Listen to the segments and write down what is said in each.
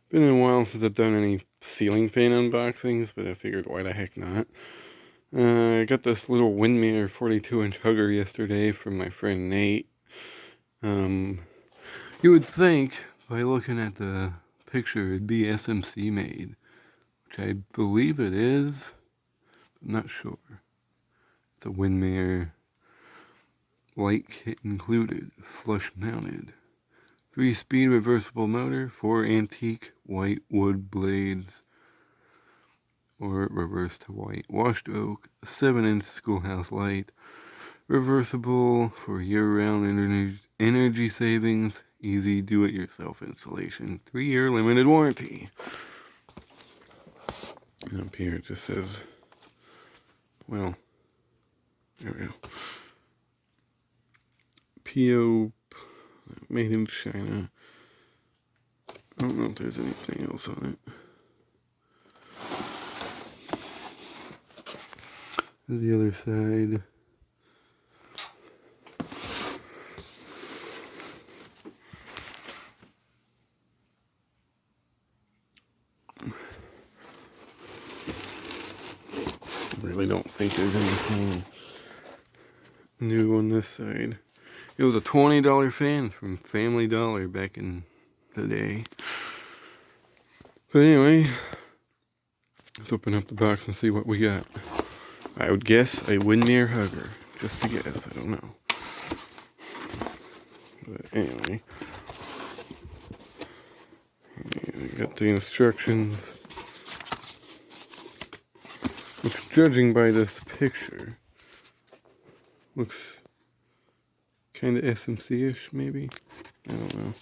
Been a while since I've done any ceiling fan unboxings, but I figured why the heck not. I got this little Windmere 42-inch hugger yesterday from my friend Nate. You would think, by looking at the picture, it'd be SMC made, which I believe it is, but I'm not sure. It's a Windmere light kit included, flush mounted. 3-speed reversible motor, 4 antique white wood blades, or reverse to white, washed oak, 7-inch schoolhouse light, reversible for year-round energy savings, easy do-it-yourself installation, 3-year limited warranty. And up here it just says, well, there we go. P.O. made in China. I don't know if there's anything else on it. There's the other side. I really don't think there's anything new on this side. It was a $20 fan from Family Dollar back in the day. But anyway, let's open up the box and see what we got. I would guess a Windmere hugger. Just to guess, I don't know. But anyway, we got the instructions. Which, judging by this picture, looks kind of SMC-ish, maybe? I don't know.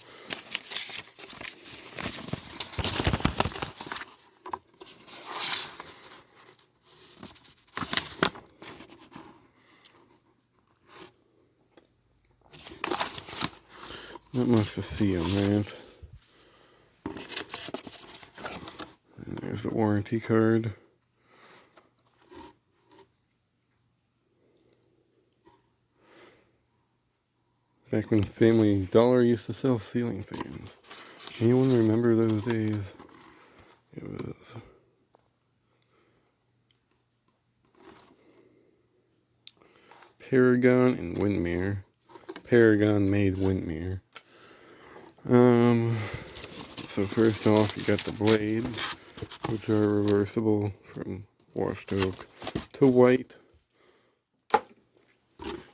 Not much to see on that. And there's the warranty card. Back when Family Dollar used to sell ceiling fans. Anyone remember those days? It was Paragon and Windmere. Paragon made Windmere. So first off, you got the blades, which are reversible from washed oak to white.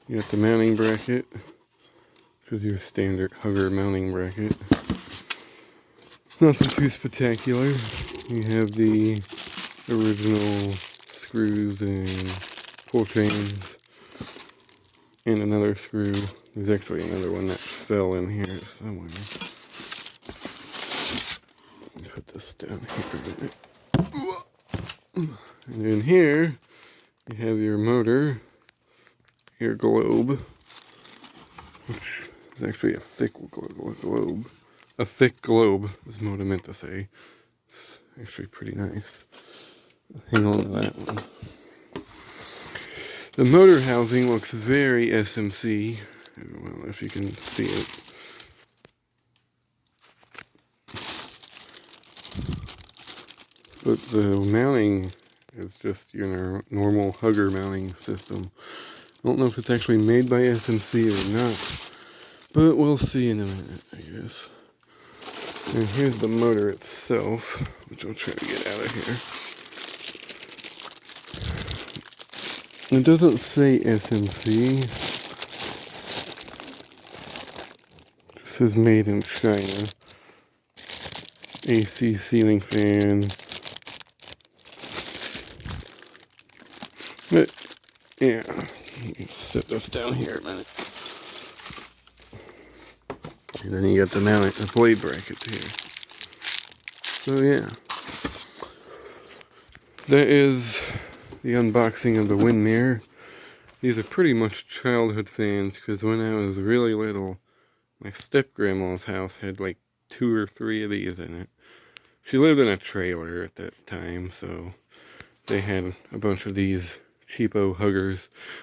You got the mounting bracket, which is your standard hugger mounting bracket. Nothing too spectacular. You have the original screws and pull chains, and another screw. There's actually another one that fell in here somewhere. Let me put this down here. And in here, you have your motor, your globe, which is actually a thick globe. A thick globe is what I meant to say. It's actually pretty nice. Hang on to that one. The motor housing looks very SMC. I don't know if you can see it. But the mounting is just your normal hugger mounting system. I don't know if it's actually made by SMC or not. But we'll see in a minute, I guess. And here's the motor itself, which I'll try to get out of here. It doesn't say SMC. This is made in China. AC ceiling fan. But, yeah. Set this down here a minute. And then you got the blade brackets here. So, yeah. That is the unboxing of the Windmere. These are pretty much childhood fans, because when I was really little, my step-grandma's house had like 2 or 3 of these in it. She lived in a trailer at that time, so they had a bunch of these cheapo huggers.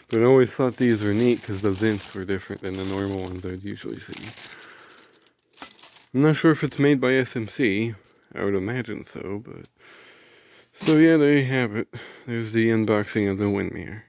But I always thought these were neat because the vents were different than the normal ones I'd usually see. I'm not sure if it's made by SMC. I would imagine so, but... So yeah, there you have it. There's the unboxing of the Windmere.